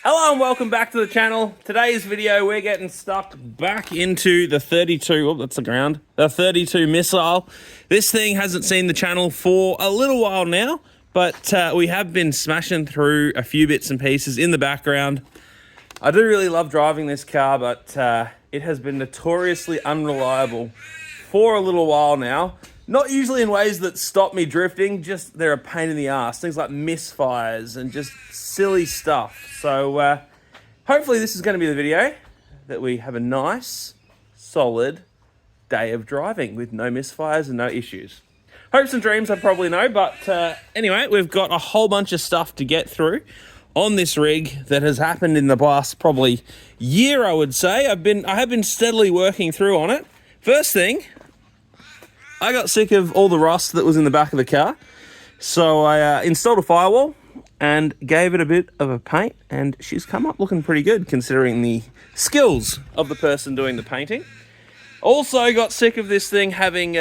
Hello and welcome back to the channel. Today's video, we're getting stuck back into the 32, oh, that's the ground, the 32 missile. This thing hasn't seen the channel for a little while now, but we have been smashing through a few bits and pieces in the background. I do really love driving this car, but it has been notoriously unreliable for a little while now. Not usually in ways that stop me drifting, just they're a pain in the ass. Things like misfires and just silly stuff. So hopefully this is going to be the video that we have a nice, solid day of driving with no misfires and no issues. Hopes and dreams, I probably know, but anyway, we've got a whole bunch of stuff to get through on this rig that has happened in the past probably year, I would say. I have been steadily working through on it. First thing, I got sick of all the rust that was in the back of the car, so I installed a firewall and gave it a bit of a paint, and she's come up looking pretty good considering the skills of the person doing the painting. Also got sick of this thing having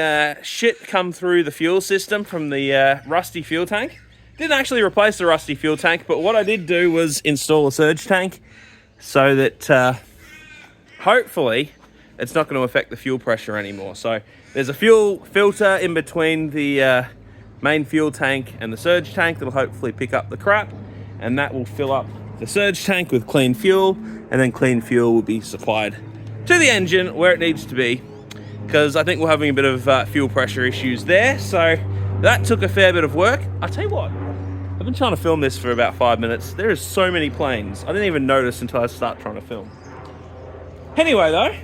shit come through the fuel system from the rusty fuel tank. Didn't actually replace the rusty fuel tank, but what I did do was install a surge tank so that hopefully it's not going to affect the fuel pressure anymore. So there's a fuel filter in between the main fuel tank and the surge tank that'll hopefully pick up the crap, and that will fill up the surge tank with clean fuel, and then clean fuel will be supplied to the engine where it needs to be, because I think we're having a bit of fuel pressure issues there. So that took a fair bit of work. I'll tell you what, I've been trying to film this for about 5 minutes. There is so many planes. I didn't even notice until I start trying to film. Anyway though,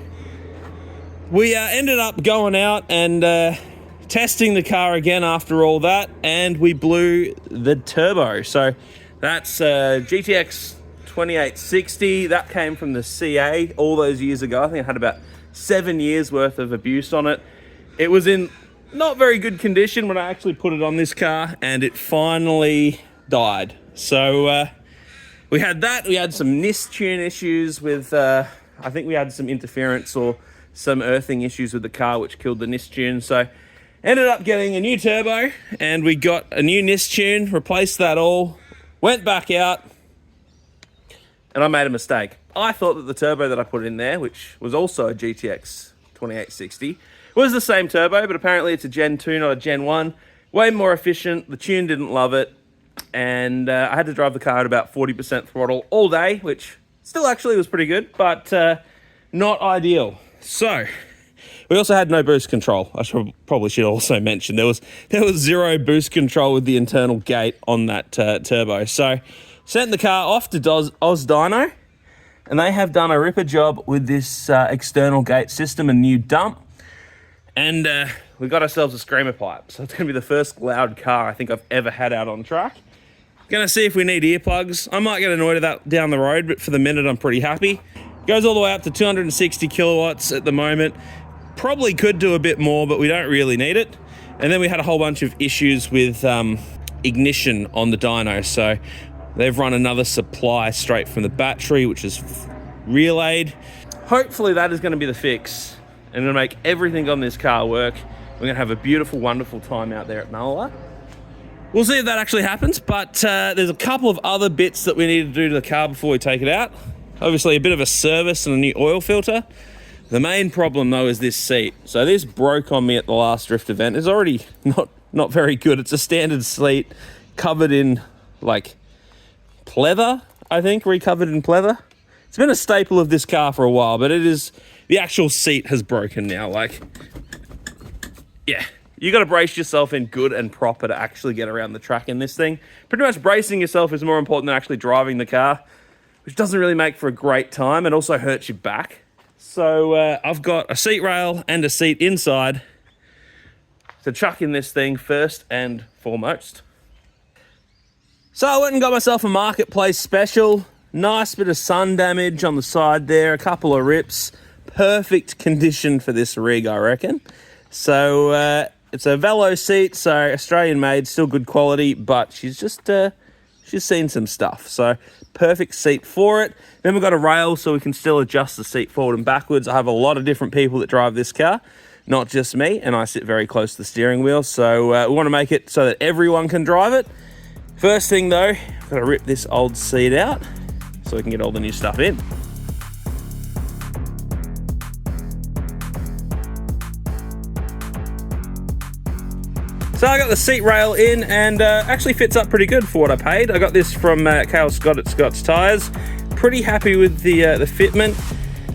we ended up going out and testing the car again after all that, and we blew the turbo. So that's GTX 2860. That came from the CA all those years ago. I think it had about 7 years worth of abuse on it. It was in not very good condition when I actually put it on this car, and it finally died. So we had that. We had some NIS tune issues with, I think we had some interference or some earthing issues with the car, which killed the NIS tune. So ended up getting a new turbo, and we got a new NIS tune, replaced that all, went back out, and I made a mistake. I thought that the turbo that I put in there, which was also a GTX 2860, was the same turbo, but apparently it's a Gen 2, not a Gen 1. Way more efficient. The tune didn't love it, and I had to drive the car at about 40% throttle all day, which still actually was pretty good, but not ideal. So we also had no boost control. I probably should also mention there was zero boost control with the internal gate on that turbo. So sent the car off to Oz Dyno, and they have done a ripper job with this external gate system and new dump. And we got ourselves a screamer pipe. So it's going to be the first loud car I think I've ever had out on track. Going to see if we need earplugs. I might get annoyed at that down the road, but for the minute I'm pretty happy. Goes all the way up to 260 kilowatts at the moment. Probably could do a bit more, but we don't really need it. And then we had a whole bunch of issues with ignition on the dyno. So they've run another supply straight from the battery, which is relayed. Hopefully that is going to be the fix, and it'll make everything on this car work. We're going to have a beautiful, wonderful time out there at Mallala. We'll see if that actually happens, but there's a couple of other bits that we need to do to the car before we take it out. Obviously a bit of a service and a new oil filter. The main problem though is this seat. So this broke on me at the last drift event. It's already not very good. It's a standard seat covered in like pleather, I think, recovered in pleather. It's been a staple of this car for a while, but the actual seat has broken now. Like, yeah, you got to brace yourself in good and proper to actually get around the track in this thing. Pretty much bracing yourself is more important than actually driving the car, which doesn't really make for a great time and also hurts your back. So I've got a seat rail and a seat inside to chuck in this thing first and foremost. So I went and got myself a Marketplace special. Nice bit of sun damage on the side there, a couple of rips. Perfect condition for this rig, I reckon. So it's a Velo seat, so Australian made, still good quality, but she's seen some stuff. So perfect seat for it. Then we've got a rail so we can still adjust the seat forward and backwards. I have a lot of different people that drive this car, not just me, and I sit very close to the steering wheel. So we want to make it so that everyone can drive it. First thing though, I've got to rip this old seat out. so we can get all the new stuff in. So I got the seat rail in, and actually fits up pretty good for what I paid. I got this from Cale Scott at Scott's Tires. Pretty happy with the fitment.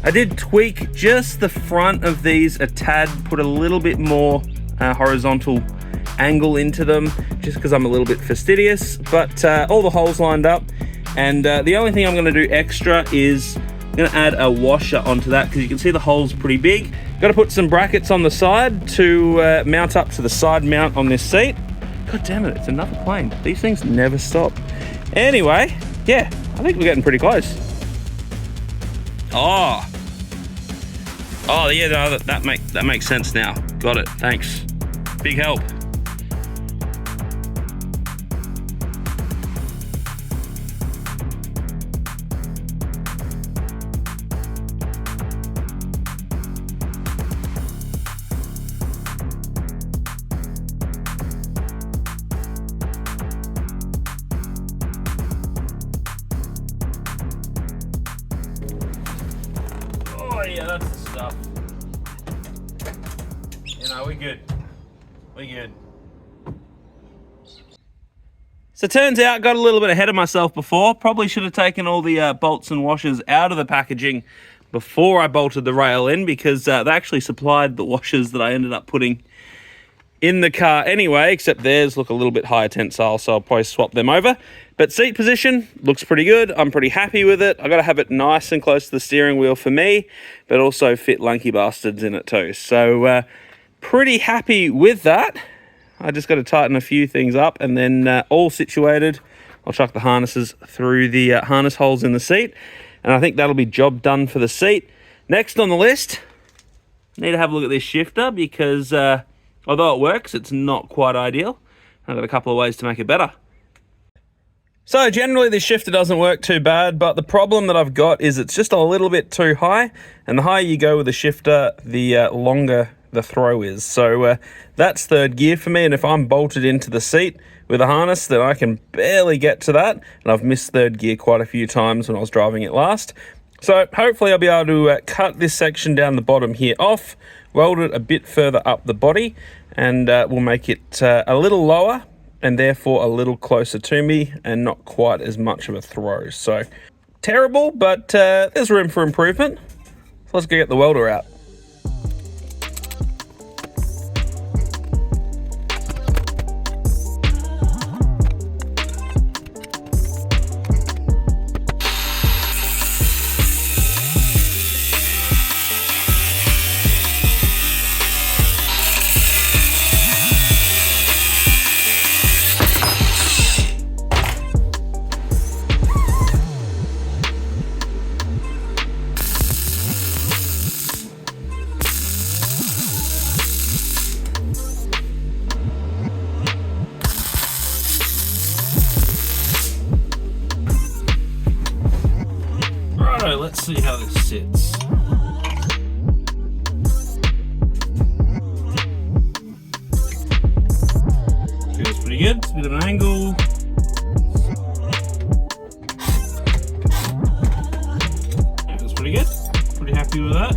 I did tweak just the front of these a tad, put a little bit more horizontal angle into them, just because I'm a little bit fastidious, but all the holes lined up. And the only thing I'm going to do extra is I'm going to add a washer onto that, because you can see the hole's pretty big. Got to put some brackets on the side to mount up to the side mount on this seat. God damn it, it's another plane. These things never stop. Anyway, yeah, I think we're getting pretty close. Oh yeah, no, that makes sense now. Got it, thanks. Big help. Yeah, that's the stuff. You know, we're good. We're good. So it turns out, got a little bit ahead of myself before. Probably should have taken all the bolts and washers out of the packaging before I bolted the rail in, because they actually supplied the washers that I ended up putting in the car anyway, except theirs look a little bit higher tensile, so I'll probably swap them over. But seat position looks pretty good. I'm pretty happy with it. I've got to have it nice and close to the steering wheel for me, but also fit lunky bastards in it too. So pretty happy with that. I just got to tighten a few things up, and then all situated, I'll chuck the harnesses through the harness holes in the seat, and I think that'll be job done for the seat. Next on the list, need to have a look at this shifter, because although it works, it's not quite ideal. I've got a couple of ways to make it better. So generally this shifter doesn't work too bad, but the problem that I've got is it's just a little bit too high, and the higher you go with the shifter, the longer the throw is. So that's third gear for me, and if I'm bolted into the seat with a harness, then I can barely get to that, and I've missed third gear quite a few times when I was driving it last. So hopefully I'll be able to cut this section down the bottom here off, weld it a bit further up the body, and we'll make it a little lower, and therefore a little closer to me, and not quite as much of a throw. So terrible, but there's room for improvement. So let's go get the welder out. Let's see how this sits. Feels pretty good. It's a bit of an angle. Feels pretty good. Pretty happy with that.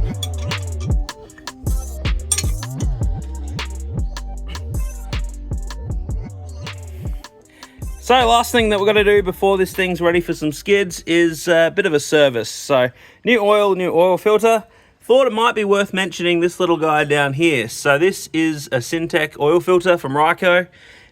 So last thing that we're going to do before this thing's ready for some skids is a bit of a service. So new oil filter. Thought it might be worth mentioning this little guy down here. So this is a Syntec oil filter from Ryco.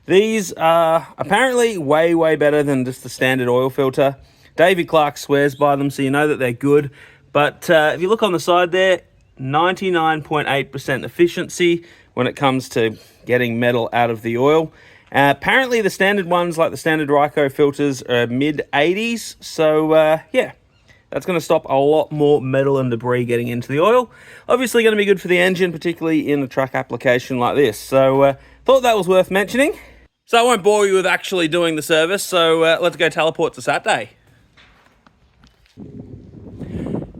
These are apparently way better than just the standard oil filter. Davey Clark swears by them, so you know that they're good. But if you look on the side there, 99.8% efficiency when it comes to getting metal out of the oil. Apparently the standard ones, like the standard Ryco filters, are mid-80s. So yeah, that's going to stop a lot more metal and debris getting into the oil. Obviously going to be good for the engine, particularly in a truck application like this. So thought that was worth mentioning. So I won't bore you with actually doing the service. So let's go teleport to Saturday.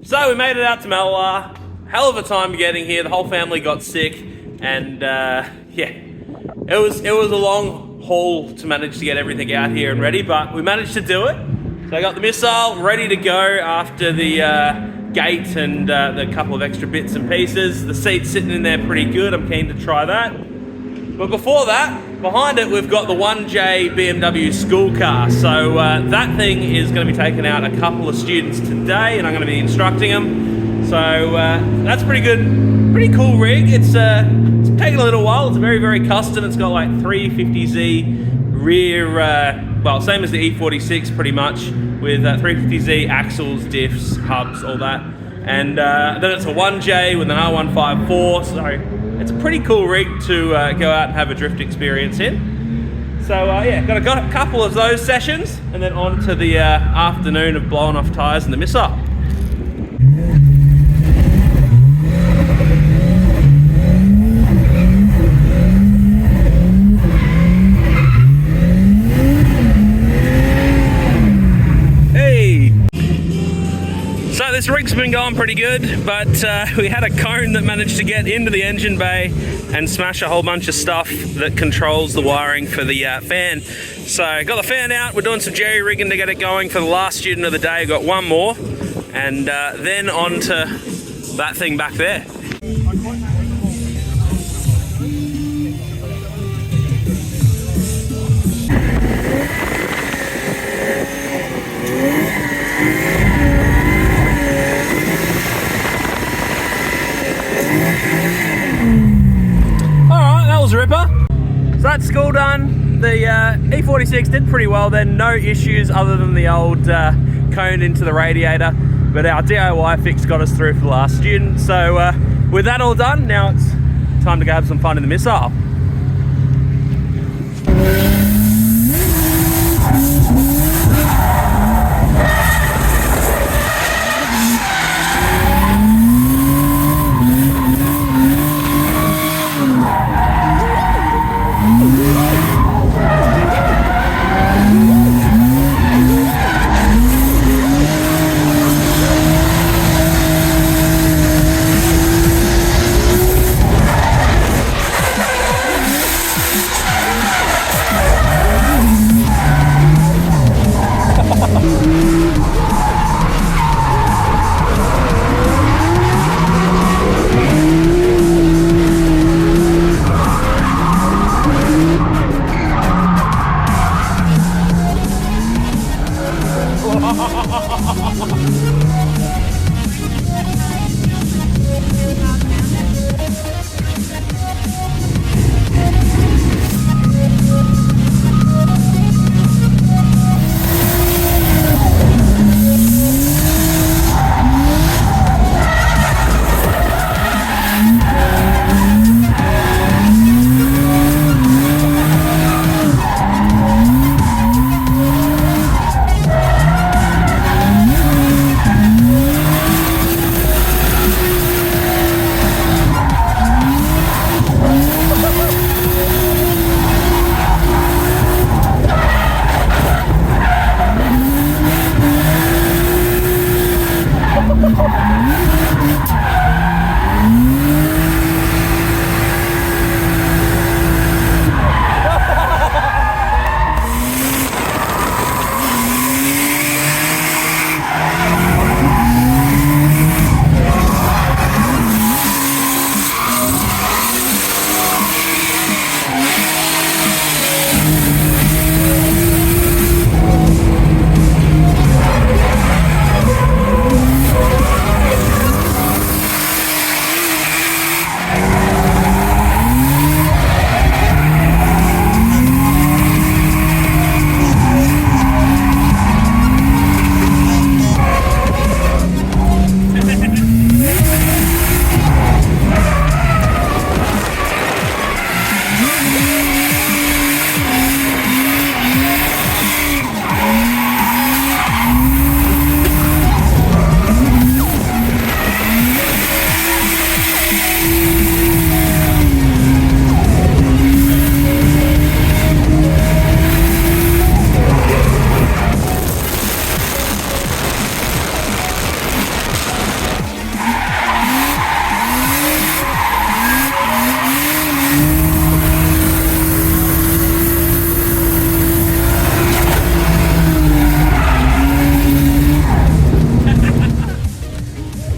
So we made it out to Mallala. Hell of a time getting here. The whole family got sick, and yeah. It was a long haul to manage to get everything out here and ready, but we managed to do it. So I got the missile ready to go after the gate and the couple of extra bits and pieces. The seat's sitting in there pretty good. I'm keen to try that. But before that, behind it, we've got the 1J BMW school car. So that thing is going to be taking out a couple of students today, and I'm going to be instructing them. So that's pretty good, pretty cool rig. It's taken a little while. It's very, very custom. It's got like 350Z rear, well, same as the E46 pretty much, with 350Z axles, diffs, hubs, all that. And then it's a 1J with an R154, so it's a pretty cool rig to go out and have a drift experience in. So yeah, got a couple of those sessions, and then on to the afternoon of blowing off tyres and the missile. This rig's been going pretty good, but we had a cone that managed to get into the engine bay and smash a whole bunch of stuff that controls the wiring for the fan. So got the fan out, we're doing some jerry rigging to get it going for the last student of the day. Got one more, and then on to that thing back there. Ripper. So that's school done. The E46 did pretty well then, no issues other than the old cone into the radiator, but our DIY fix got us through for the last student. So with that all done, now it's time to go have some fun in the missile.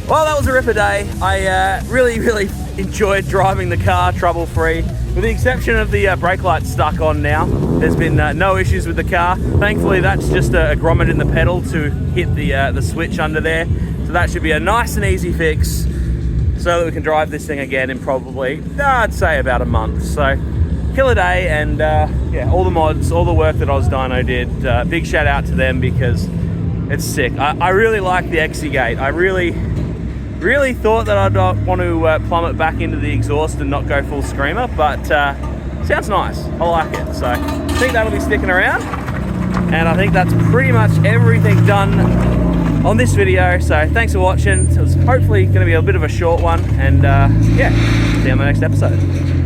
Well, that was a ripper day. I really enjoyed driving the car trouble-free. With the exception of the brake light stuck on now, there's been no issues with the car. Thankfully, that's just a grommet in the pedal to hit the switch under there. So that should be a nice and easy fix so that we can drive this thing again in probably, I'd say about a month. So, killer day, and yeah, all the mods, all the work that Ozdyno did, big shout out to them because it's sick. I really like the Exi gate. I really thought that I'd want to plumb it back into the exhaust and not go full screamer, but sounds nice. I like it. So I think that'll be sticking around. And I think that's pretty much everything done on this video. So thanks for watching. It was hopefully going to be a bit of a short one. And yeah, see you on the next episode.